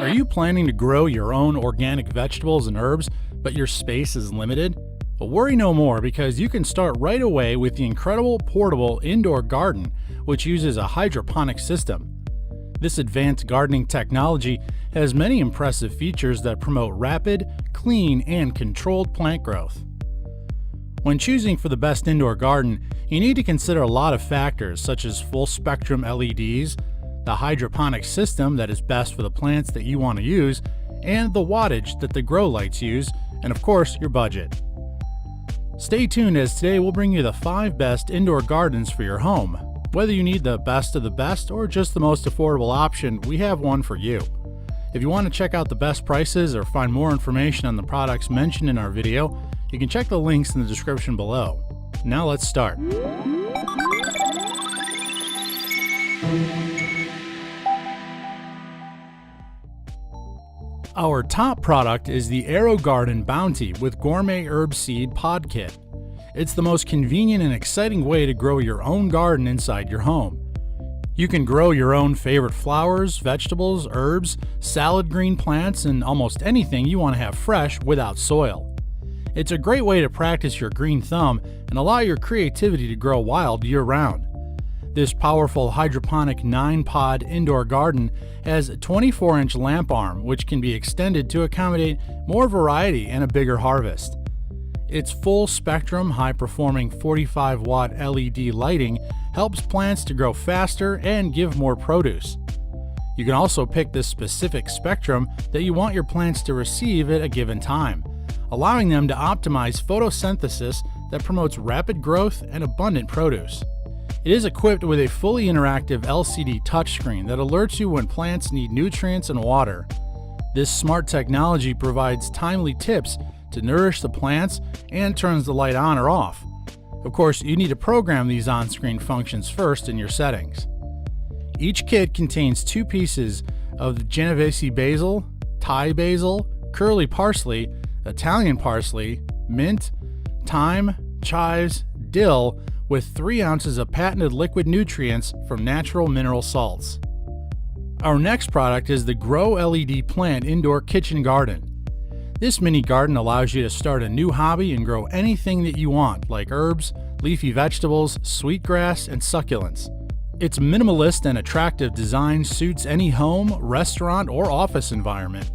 Are you planning to grow your own organic vegetables and herbs, but your space is limited? Well, worry no more, because you can start right away with the incredible portable indoor garden, which uses a hydroponic system. This advanced gardening technology has many impressive features that promote rapid, clean, and controlled plant growth. When choosing for the best indoor garden, you need to consider a lot of factors such as full spectrum LEDs, the hydroponic system that is best for the plants that you want to use, and the wattage that the grow lights use, and of course your budget. Stay tuned, as today we'll bring you the 5 best indoor gardens for your home. Whether you need the best of the best or just the most affordable option, we have one for you. If you want to check out the best prices or find more information on the products mentioned in our video, you can check the links in the description below. Now let's start. Our top product is the AeroGarden Bounty with Gourmet Herb Seed Pod Kit. It's the most convenient and exciting way to grow your own garden inside your home. You can grow your own favorite flowers, vegetables, herbs, salad green plants, and almost anything you want to have fresh without soil. It's a great way to practice your green thumb and allow your creativity to grow wild year-round. This powerful hydroponic 9-pod indoor garden has a 24-inch lamp arm, which can be extended to accommodate more variety and a bigger harvest. Its full-spectrum, high-performing 45-watt LED lighting helps plants to grow faster and give more produce. You can also pick the specific spectrum that you want your plants to receive at a given time, allowing them to optimize photosynthesis that promotes rapid growth and abundant produce. It is equipped with a fully interactive LCD touchscreen that alerts you when plants need nutrients and water. This smart technology provides timely tips to nourish the plants and turns the light on or off. Of course, you need to program these on-screen functions first in your settings. Each kit contains 2 pieces of Genovese basil, Thai basil, curly parsley, Italian parsley, mint, thyme, chives, dill, with 3 ounces of patented liquid nutrients from natural mineral salts. Our next product is the Grow LED Plant Indoor Kitchen Garden. This mini garden allows you to start a new hobby and grow anything that you want, like herbs, leafy vegetables, sweetgrass, and succulents. Its minimalist and attractive design suits any home, restaurant, or office environment.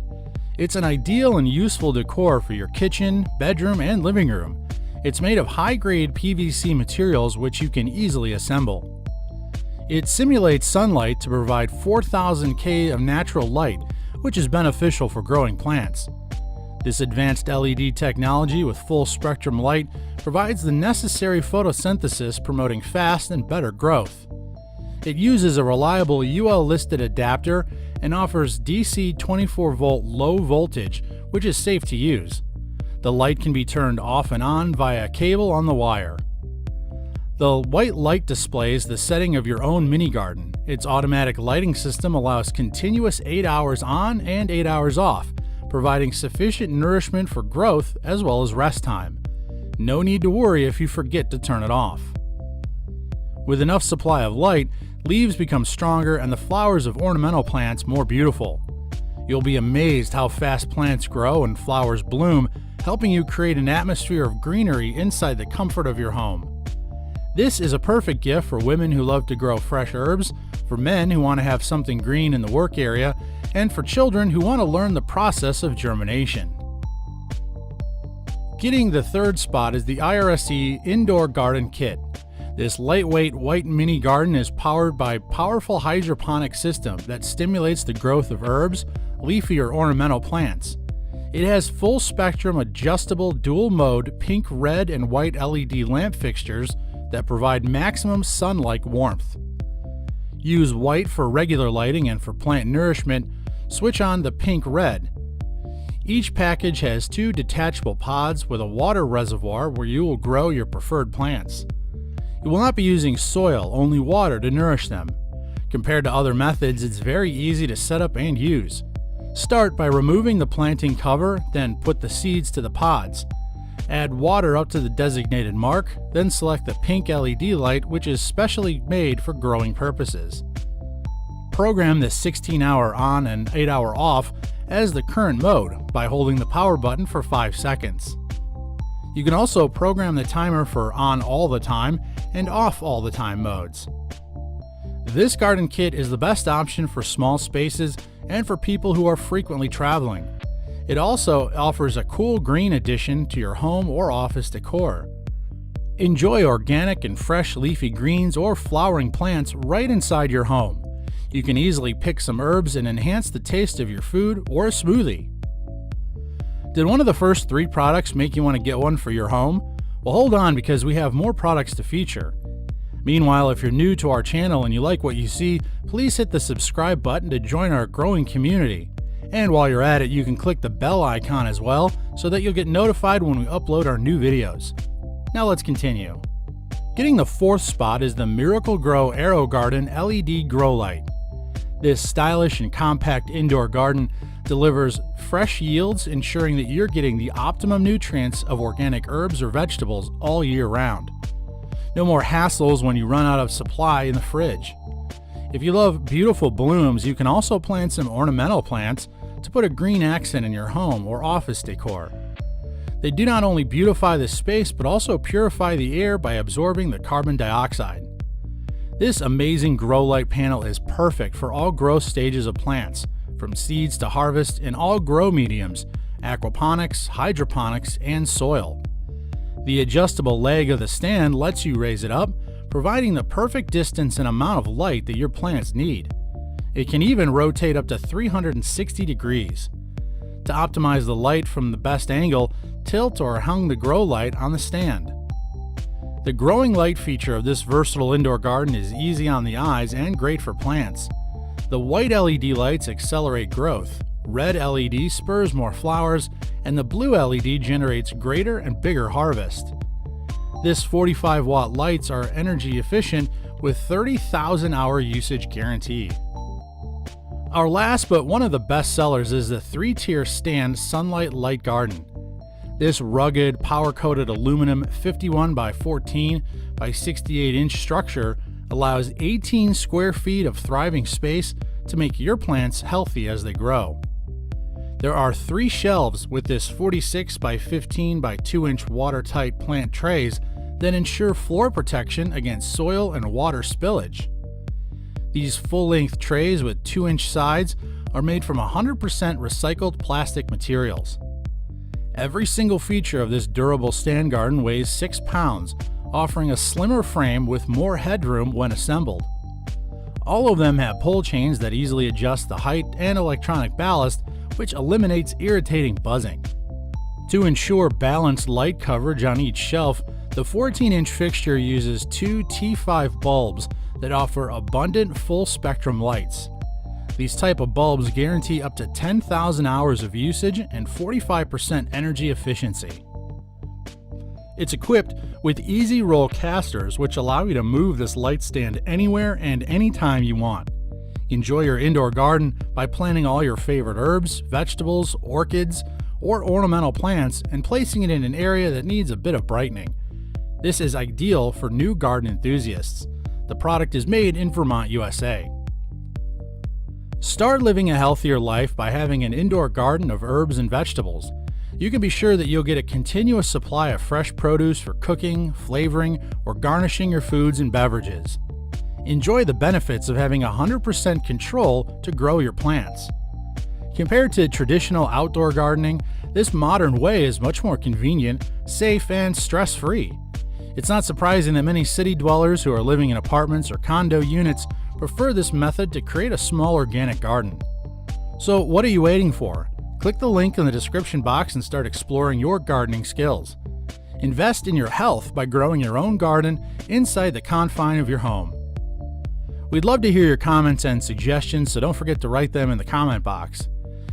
It's an ideal and useful decor for your kitchen, bedroom, and living room. It's made of high-grade PVC materials which you can easily assemble. It simulates sunlight to provide 4,000 K of natural light, which is beneficial for growing plants. This advanced LED technology with full spectrum light provides the necessary photosynthesis, promoting fast and better growth. It uses a reliable UL-listed adapter and offers DC 24-volt low voltage, which is safe to use. The light can be turned off and on via a cable on the wire. The white light displays the setting of your own mini garden. Its automatic lighting system allows continuous 8 hours on and 8 hours off, providing sufficient nourishment for growth as well as rest time. No need to worry if you forget to turn it off. With enough supply of light, leaves become stronger and the flowers of ornamental plants more beautiful. You'll be amazed how fast plants grow and flowers bloom, helping you create an atmosphere of greenery inside the comfort of your home. This is a perfect gift for women who love to grow fresh herbs, for men who want to have something green in the work area, and for children who want to learn the process of germination. Getting the 3rd spot is the IRSE Indoor Garden Kit. This lightweight white mini garden is powered by a powerful hydroponic system that stimulates the growth of herbs, leafy or ornamental plants. It has full spectrum adjustable dual mode pink, red, and white LED lamp fixtures that provide maximum sun-like warmth. Use white for regular lighting, and for plant nourishment, switch on the pink red. Each package has 2 detachable pods with a water reservoir where you will grow your preferred plants. You will not be using soil, only water to nourish them. Compared to other methods, it's very easy to set up and use. Start by removing the planting cover, then put the seeds to the pods. Add water up to the designated mark, then select the pink LED light, which is specially made for growing purposes. Program the 16-hour on and 8-hour off as the current mode by holding the power button for 5 seconds. You can also program the timer for on all the time and off all the time modes. This garden kit is the best option for small spaces and for people who are frequently traveling. It also offers a cool green addition to your home or office decor. Enjoy organic and fresh leafy greens or flowering plants right inside your home. You can easily pick some herbs and enhance the taste of your food or a smoothie. Did one of the first 3 products make you want to get one for your home? Well, hold on, because we have more products to feature. Meanwhile, if you're new to our channel and you like what you see, please hit the subscribe button to join our growing community. And while you're at it, you can click the bell icon as well so that you'll get notified when we upload our new videos. Now let's continue. Getting the 4th spot is the Miracle-Gro AeroGarden LED Grow Light. This stylish and compact indoor garden delivers fresh yields, ensuring that you're getting the optimum nutrients of organic herbs or vegetables all year round. No more hassles when you run out of supply in the fridge. If you love beautiful blooms, you can also plant some ornamental plants to put a green accent in your home or office decor. They do not only beautify the space, but also purify the air by absorbing the carbon dioxide. This amazing grow light panel is perfect for all growth stages of plants, from seeds to harvest, in all grow mediums, aquaponics, hydroponics, and soil. The adjustable leg of the stand lets you raise it up, providing the perfect distance and amount of light that your plants need. It can even rotate up to 360 degrees. To optimize the light from the best angle, tilt or hang the grow light on the stand. The growing light feature of this versatile indoor garden is easy on the eyes and great for plants. The white LED lights accelerate growth, red LED spurs more flowers, and the blue LED generates greater and bigger harvest. This 45-watt lights are energy efficient with 30,000 hour usage guarantee. Our last but one of the best sellers is the 3-tier stand Sunlight Light Garden. This rugged, power-coated aluminum 51 by 14 by 68 inch structure allows 18 square feet of thriving space to make your plants healthy as they grow. There are 3 shelves with this 46 by 15 by 2 inch watertight plant trays that ensure floor protection against soil and water spillage. These full-length trays with 2-inch sides are made from 100% recycled plastic materials. Every single feature of this durable stand garden weighs 6 pounds, offering a slimmer frame with more headroom when assembled. All of them have pull chains that easily adjust the height and electronic ballast, which eliminates irritating buzzing. To ensure balanced light coverage on each shelf, the 14-inch fixture uses 2 T5 bulbs that offer abundant full-spectrum lights. These type of bulbs guarantee up to 10,000 hours of usage and 45% energy efficiency. It's equipped with easy roll casters, which allow you to move this light stand anywhere and anytime you want. Enjoy your indoor garden by planting all your favorite herbs, vegetables, orchids, or ornamental plants and placing it in an area that needs a bit of brightening. This is ideal for new garden enthusiasts. The product is made in Vermont, USA. Start living a healthier life by having an indoor garden of herbs and vegetables. You can be sure that you'll get a continuous supply of fresh produce for cooking, flavoring, or garnishing your foods and beverages. Enjoy the benefits of having 100% control to grow your plants. Compared to traditional outdoor gardening, this modern way is much more convenient, safe, and stress-free. It's not surprising that many city dwellers who are living in apartments or condo units prefer this method to create a small organic garden. So what are you waiting for? Click the link in the description box and start exploring your gardening skills. Invest in your health by growing your own garden inside the confine of your home. We'd love to hear your comments and suggestions, so don't forget to write them in the comment box.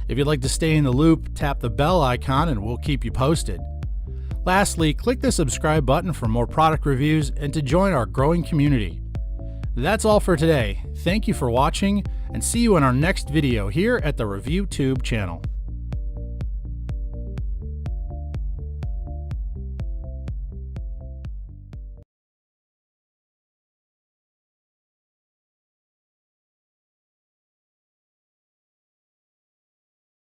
If you'd like to stay in the loop, tap the bell icon and we'll keep you posted. Lastly, click the subscribe button for more product reviews and to join our growing community. That's all for today. Thank you for watching and see you in our next video here at the ReviewTube channel.